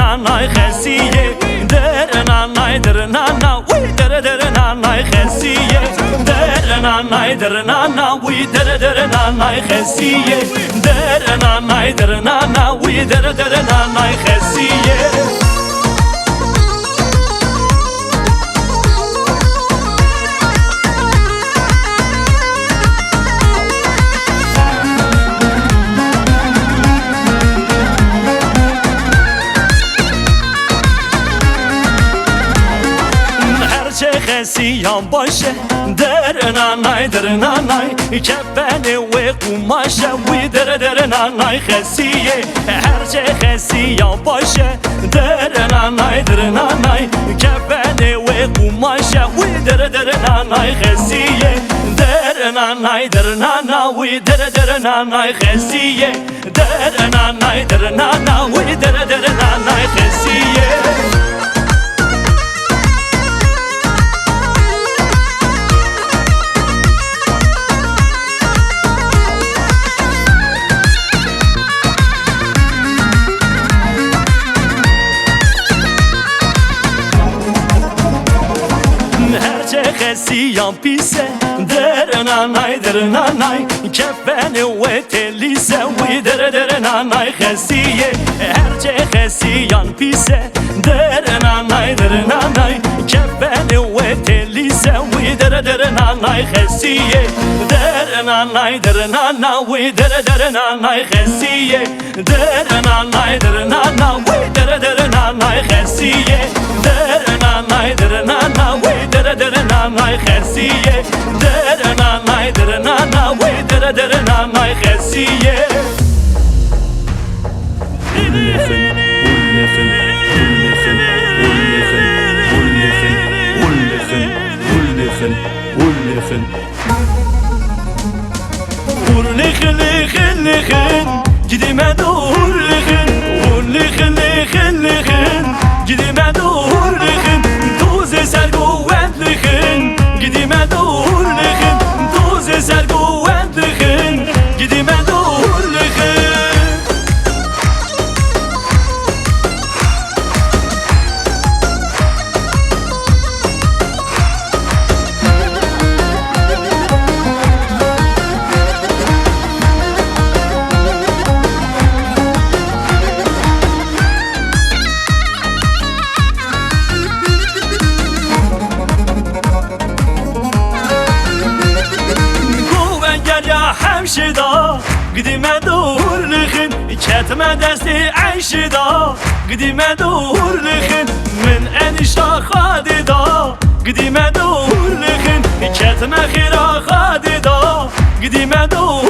نانای خسیه در نانای در نانا وی در نانای خسیه در نانای در نانا وی در نانای خسیه در نانای در نانا وی در نانای خسیه خسیان باشه در نانای کفن و قماشه وی در نانای خسیه هر چه خسیان باشه در نانای کفن و قماشه وی در نانای خسیه در نانا وی در نانای خسیه در نانا وی در نانای خسیه خسیان پیسه در نانای کفن و تلیسه وی در نانای خسیه هر چه خسیان پیسه در نانای کفن و تلیسه وی در نانای خسیه در نانا وی در نانای خسیه در نانا وی در نانای خسیه در نانا وی در نانای خسیه در نانا وی در نانای خسیه جدي ما دور لخن جدي ما دور لخن دوز سرقوات لخن جدي ما دور لخن دوز سرقوات لخن جدي ما دور لخن حمشدا قديم دور لخن كاتم دستي عيشدا قديم دور لخن من انشا خاددا قديم دور لخن كاتم خيرا خاددا قديم دور